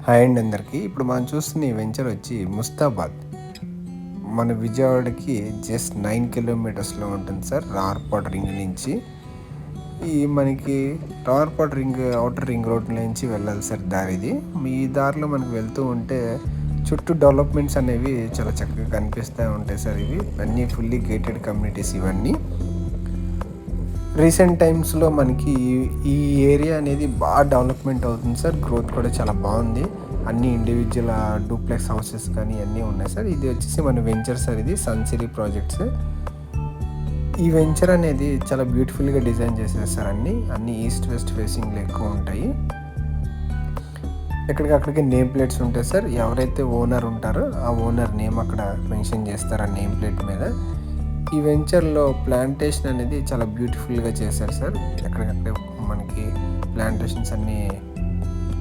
Hi అండి అందరికీ. ఇప్పుడు మనం చూస్తున్న ఈ వెంచర్ వచ్చి ముస్తాబాద్. మన విజయవాడకి జస్ట్ 9 కిలోమీటర్స్లో ఉంటుంది సార్, రావర్పాడ్ రింగ్ నుంచి. మనకి రావర్పాడ్ రింగ్ అవుటర్ రింగ్ రోడ్ నుంచి వెళ్ళాలి సార్ దారిది. ఈ దారిలో మనకు వెళ్తూ ఉంటే చుట్టూ డెవలప్మెంట్స్ అనేవి చాలా చక్కగా కనిపిస్తూ ఉంటాయి సార్. ఇవి అన్నీ ఫుల్లీ గేటెడ్ కమ్యూనిటీస్ ఇవన్నీ. రీసెంట్ టైమ్స్లో మనకి ఈ ఏరియా అనేది బాగా డెవలప్మెంట్ అవుతుంది సార్. గ్రోత్ కూడా చాలా బాగుంది. అన్ని ఇండివిజువల్ డూప్లెక్స్ హౌసెస్ కానీ అన్నీ ఉన్నాయి సార్. ఇది వచ్చేసి మన వెంచర్ సార్, ఇది సన్సిరీ ప్రాజెక్ట్స్. ఈ వెంచర్ అనేది చాలా బ్యూటిఫుల్గా డిజైన్ చేశారు సార్. అన్ని ఈస్ట్ వెస్ట్ ఫేసింగ్లో ఎక్కువ ఉంటాయి. ఎక్కడికక్కడికి నేమ్ ప్లేట్స్ ఉంటాయి సార్. ఎవరైతే ఓనర్ ఉంటారో ఆ ఓనర్ నేమ్ అక్కడ మెన్షన్ చేస్తారు ఆ నేమ్ ప్లేట్ మీద. ఈ వెంచర్లో ప్లాంటేషన్ అనేది చాలా బ్యూటిఫుల్గా చేశారు సార్. ఎక్కడికక్కడే మనకి ప్లాంటేషన్స్ అన్నీ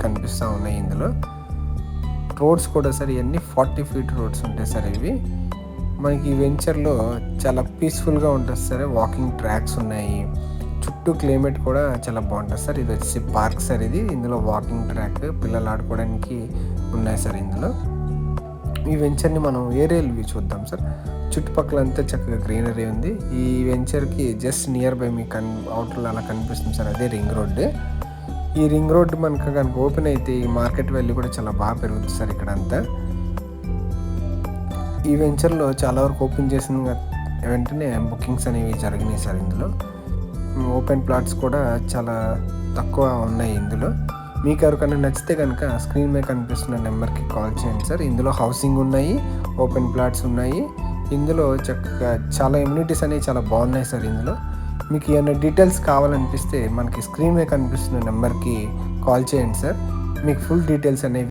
కనిపిస్తూ ఉన్నాయి ఇందులో. రోడ్స్ కూడా సార్ ఇవన్నీ 40 ఫీట్ రోడ్స్ ఉంటాయి సార్. ఇవి మనకి ఈ వెంచర్లో చాలా పీస్ఫుల్గా ఉంటుంది సార్. వాకింగ్ ట్రాక్స్ ఉన్నాయి. చుట్టూ క్లైమేట్ కూడా చాలా బాగుంటుంది సార్. ఇది వచ్చేసి పార్క్ సార్. ఇందులో వాకింగ్ ట్రాక్, పిల్లలు ఆడుకోవడానికి ఉన్నాయి సార్. ఇందులో ఈ వెంచర్ని మనం ఏరియల్ వ్యూ చూద్దాం సార్. చుట్టుపక్కల అంతా చక్కగా గ్రీనరీ ఉంది. ఈ వెంచర్కి జస్ట్ నియర్ బై మీకు అవుటర్లో అలా కనిపిస్తుంది సార్, అదే రింగ్ రోడ్. ఈ రింగ్ రోడ్ మనకు కనుక ఓపెన్ అయితే ఈ మార్కెట్ వాల్యూ కూడా చాలా బాగా పెరుగుతుంది సార్ ఇక్కడ అంతా. ఈ వెంచర్లో చాలా వరకు ఓపెన్ చేసిన వెంటనే బుకింగ్స్ అనేవి జరిగినాయి సార్. ఇందులో ఓపెన్ ప్లాట్స్ కూడా చాలా తక్కువ ఉన్నాయి ఇందులో. మీకు ఎవరికైనా నచ్చితే కనుక స్క్రీన్ మీద కనిపిస్తున్న నెంబర్కి కాల్ చేయండి సార్. ఇందులో హౌసింగ్ ఉన్నాయి, ఓపెన్ ప్లాట్స్ ఉన్నాయి. ఇందులో చక్కగా చాలా ఎమ్యూనిటీస్ అనేవి చాలా బాగున్నాయి సార్. ఇందులో మీకు ఏమైనా డీటెయిల్స్ కావాలనిపిస్తే మనకి స్క్రీన్ మీద కనిపిస్తున్న నెంబర్కి కాల్ చేయండి సార్. మీకు ఫుల్ డీటెయిల్స్ అనేవి